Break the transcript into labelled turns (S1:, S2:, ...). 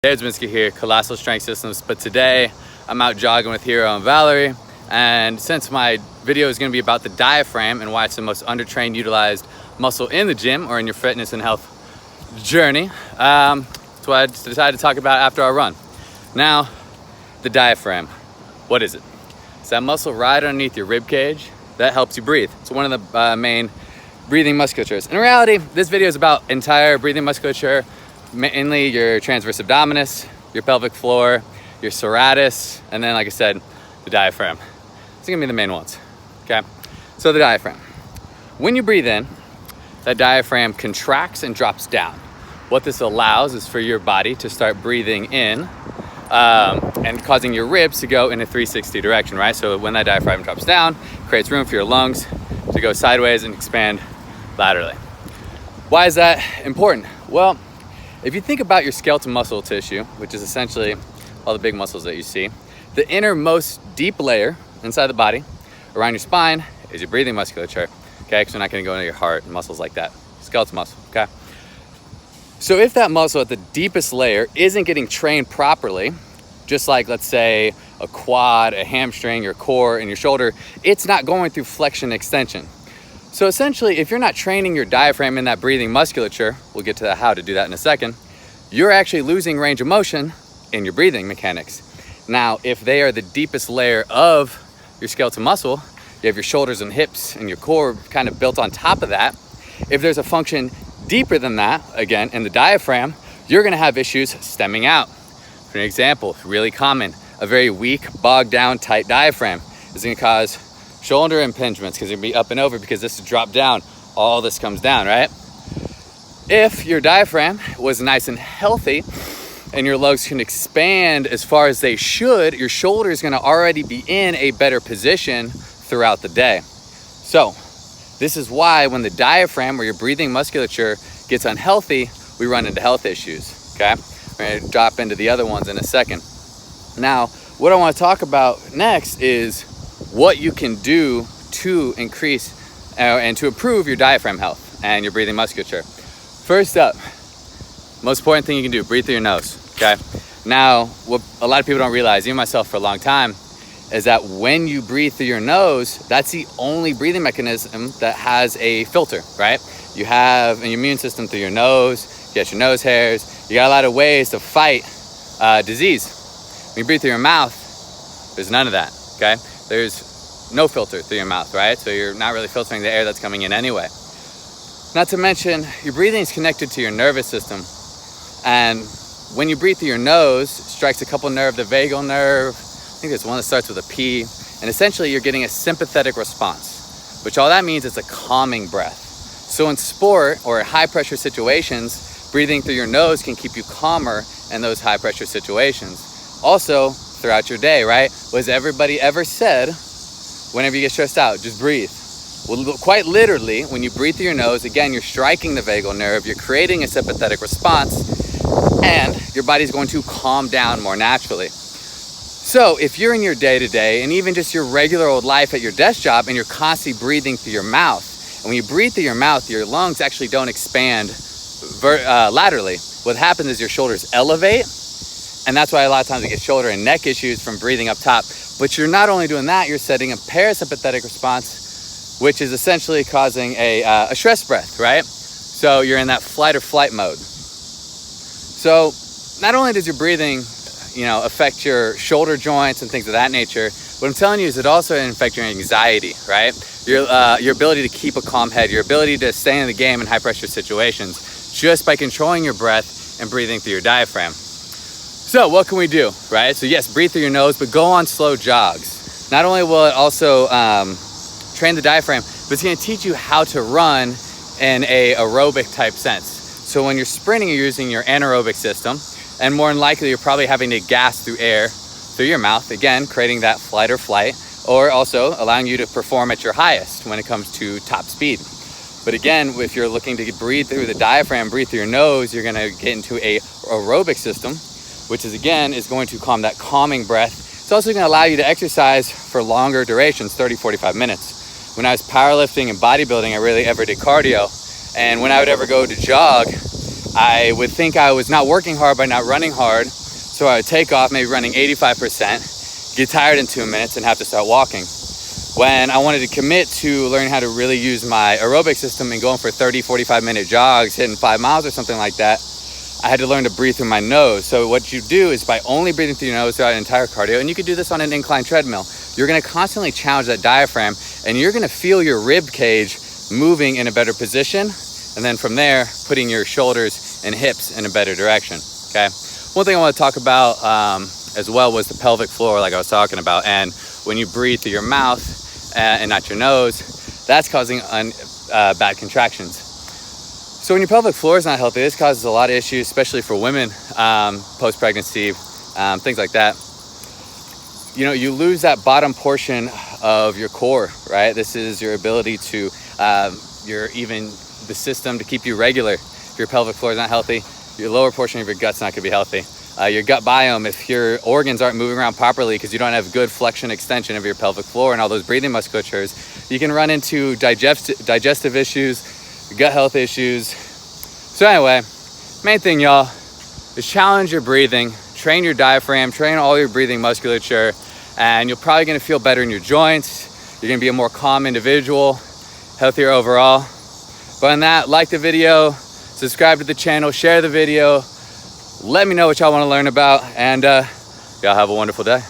S1: Hey, it's Minsky here, Colossal Strength Systems, but today I'm out jogging with Hero and Valerie, and since my video is going to be about the diaphragm and why it's the most undertrained, utilized muscle in the gym or in your fitness and health journey, that's what I decided to talk about after our run. Now, the diaphragm, what is it? It's that muscle right underneath your rib cage that helps you breathe. It's one of the main breathing musculatures. In reality, this video is about entire breathing musculature, mainly your transverse abdominis, your pelvic floor, your serratus, and then, like I said, the diaphragm. These are gonna be the main ones, okay? So the diaphragm. When you breathe in, that diaphragm contracts and drops down. What this allows is for your body to start breathing in and causing your ribs to go in a 360 direction, right? So when that diaphragm drops down, it creates room for your lungs to go sideways and expand laterally. Why is that important? Well, if you think about your skeletal muscle tissue, which is essentially all the big muscles that you see, the innermost deep layer inside the body, around your spine, is your breathing musculature, okay? Because we're not gonna go into your heart and muscles like that. Skeletal muscle, okay? So if that muscle at the deepest layer isn't getting trained properly, just like, let's say, a quad, a hamstring, your core, and your shoulder, it's not going through flexion extension. So essentially, if you're not training your diaphragm in that breathing musculature, we'll get to how to do that in a second, you're actually losing range of motion in your breathing mechanics. Now, if they are the deepest layer of your skeletal muscle, you have your shoulders and hips and your core kind of built on top of that. If there's a function deeper than that, again, in the diaphragm, you're gonna have issues stemming out. For an example, really common, a very weak, bogged down, tight diaphragm is gonna cause shoulder impingements because you're gonna be up and over because this is drop down, all this comes down, right? If your diaphragm was nice and healthy and your lungs can expand as far as they should, your shoulder is gonna already be in a better position throughout the day. So this is why when the diaphragm or your breathing musculature gets unhealthy, we run into health issues, okay? We're gonna drop into the other ones in a second. Now, what I wanna talk about next is what you can do to increase and to improve your diaphragm health and your breathing musculature. First up, most important thing you can do, breathe through your nose, okay? Now, what a lot of people don't realize, even myself for a long time, is that when you breathe through your nose, that's the only breathing mechanism that has a filter, right? You have an immune system through your nose, you got your nose hairs, you got a lot of ways to fight disease. When you breathe through your mouth, there's none of that, okay? There's no filter through your mouth, right? So you're not really filtering the air that's coming in anyway. Not to mention, your breathing is connected to your nervous system. And when you breathe through your nose, it strikes a couple nerve, the vagal nerve, I think there's one that starts with a P, and essentially you're getting a sympathetic response, which all that means is a calming breath. So in sport or high pressure situations, breathing through your nose can keep you calmer in those high pressure situations. Also, throughout your day, right? Was everybody ever said, whenever you get stressed out, just breathe? Well, quite literally, when you breathe through your nose, again, you're striking the vagal nerve, you're creating a sympathetic response, and your body's going to calm down more naturally. So if you're in your day-to-day, and even just your regular old life at your desk job, and you're constantly breathing through your mouth, and when you breathe through your mouth, your lungs actually don't expand laterally. What happens is your shoulders elevate, and that's why a lot of times we get shoulder and neck issues from breathing up top. But you're not only doing that, you're setting a parasympathetic response, which is essentially causing a stress breath, right? So you're in that flight or flight mode. So not only does your breathing, affect your shoulder joints and things of that nature, what I'm telling you is it also affects your anxiety, right? Your ability to keep a calm head, your ability to stay in the game in high pressure situations, just by controlling your breath and breathing through your diaphragm. So what can we do, right? So yes, breathe through your nose, but go on slow jogs. Not only will it also train the diaphragm, but it's gonna teach you how to run in a aerobic type sense. So when you're sprinting, you're using your anaerobic system, and more than likely, you're probably having to gas through air through your mouth, again, creating that flight or flight, or also allowing you to perform at your highest when it comes to top speed. But again, if you're looking to breathe through the diaphragm, breathe through your nose, you're gonna get into a aerobic system, which is going to calm that calming breath. It's also gonna allow you to exercise for longer durations, 30, 45 minutes. When I was powerlifting and bodybuilding, I really ever did cardio. And when I would ever go to jog, I would think I was not working hard by not running hard. So I would take off, maybe running 85%, get tired in 2 minutes and have to start walking. When I wanted to commit to learning how to really use my aerobic system and going for 30, 45-minute jogs, hitting 5 miles or something like that, I had to learn to breathe through my nose. So what you do is by only breathing through your nose throughout an entire cardio, and you could do this on an incline treadmill, you're gonna constantly challenge that diaphragm, and you're gonna feel your rib cage moving in a better position. And then from there, putting your shoulders and hips in a better direction, okay? One thing I want to talk about as well was the pelvic floor, like I was talking about. And when you breathe through your mouth and not your nose, that's causing bad contractions. So when your pelvic floor is not healthy, this causes a lot of issues, especially for women, post-pregnancy, things like that. You know, you lose that bottom portion of your core, right? This is your ability to, the system to keep you regular. If your pelvic floor is not healthy, your lower portion of your gut's not gonna be healthy. Your gut biome, if your organs aren't moving around properly because you don't have good flexion extension of your pelvic floor and all those breathing musculatures, you can run into digestive issues, gut health issues. So anyway, main thing, y'all, is challenge your breathing, train your diaphragm, train all your breathing musculature, and you're probably gonna feel better in your joints. You're gonna be a more calm individual, healthier overall. But on that, like the video, subscribe to the channel, share the video, let me know what y'all wanna learn about, and y'all have a wonderful day.